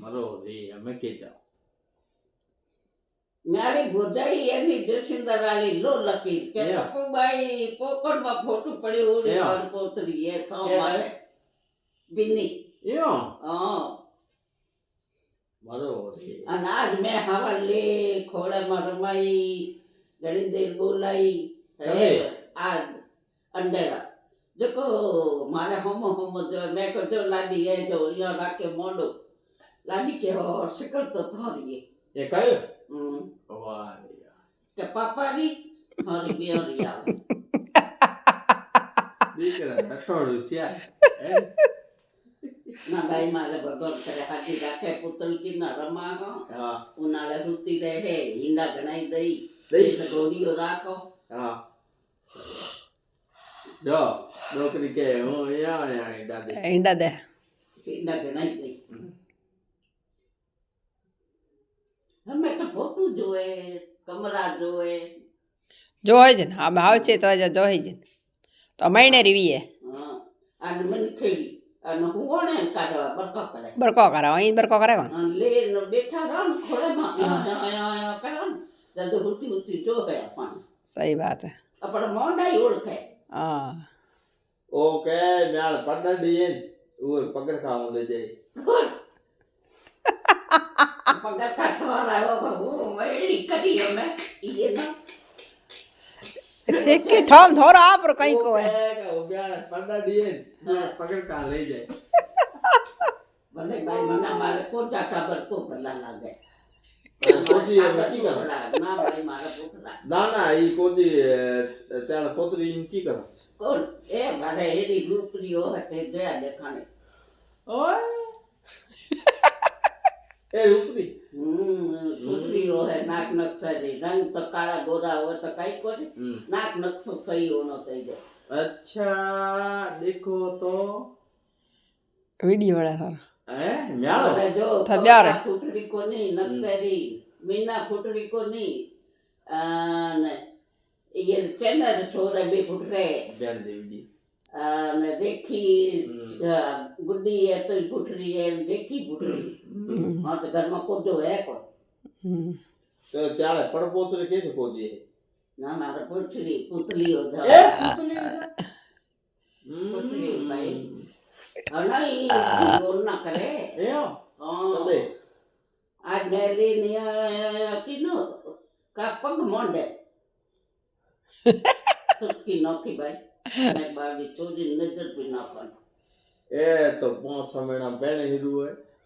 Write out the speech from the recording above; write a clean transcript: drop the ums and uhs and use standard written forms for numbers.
મરો રે અમે કે જાઓ મારી ભોજાઈ એની જસિંદરાલી લો લકી કે પપ્પુબાઈ પોકળમાં ફોટું પડ્યું ઓરી ઘર પોતરી એ તો મારે બિની યો હા મરો રે અને આજ મેં હવાલે ખોળામાં રમાઈ ઘણી દેર બોલાઈ આ અંડેરા देखो मारे होमो होमो जो मैं को जो लाडी है जो यहाँ राके मोडो लाडी के हो शिकर तो थोड़ी એ કયો વાહ के पापा री थोड़ी बियोरी आवे દીકરા અઠવાડું છે ना भाई मारे भगवान करे हाथी राखे पुतल की ना रमा हो હા उनाले सुती रहे हिंडा गनाई दई દઈ गोड़ियो राखो હા જો નોકરી કે હું અહીંયા દાદી ઈંડા દે हिंडा गनाई दई हमें तो फोटो जोए कमरा जोए જોઈ જ ને આમ આવે છે તો જ જોઈ જ તો મહિને રીવીએ હા અને મને ખેડી અને હું ઓણે કાઢવા બરકો કરે બરકો કરાવો અહીં બરકો કરે કોણ અને લે બેઠા રહો ને ખોળેમાં આયા કરો ને તો હુતી હુતી જો હે આપણને સહી વાત હે આપણે મોંડાઈ ઓળખે હા ઓકે મ્યાલ પડાડી એ ઓર પગર ખાવા લઈ જાય પગર કાઢવા આવ્યો હું મેળી કરી અમે ઈ ના ઠીક કે થોમ થોરો આ પર કઈ કો હે ઓ મ્યાલ પડાડી એ પગર ખા લઈ જાય ભલે ભાઈ મને મારે કોણ ચાટા પર કો ભલા લાગે કોજી નક્કી કરો ના ભાઈ મારે પોતરા ના ના ઈ કોજી ત્યાં પોતરી કી કરો કોણ એ મારે એડી રૂપરીઓ હતે જયા દેખાણે ઓય એ ઉપરી રૂપરીઓ હે નાક નકશારી રંગ તો કાળા ગોરા હોય તો કઈ કોને નાક નકશો સહી હોનો चाहिए अच्छा देखो तो વિડિયો વાળા સારો હે મ્યાલો હવે જો થબ્યારે. ફૂટરી કોની નકતરી મીના ફૂટરી કોની અને ये चैनल छोरे भी फुटरे બેન દેવજી અને રેખી ગુड्डी है तो फुटरी है रेखी फुटरी हाँ तो घर में कोदो है को તો ચાલે પડપોતરી કે છે કોજી ना मारा फुटरी पुतली हो जा એ પુતલી फुटरी भाई अना ही बोल ना करे એ हाँ કદે आज गैली ने किनो का पग मोंडे सुटकी नौकी भाई मैं बाड़ी चोरी नजर भी ना कर એ તો 5-6 મહિના પહેણે હીરું હોય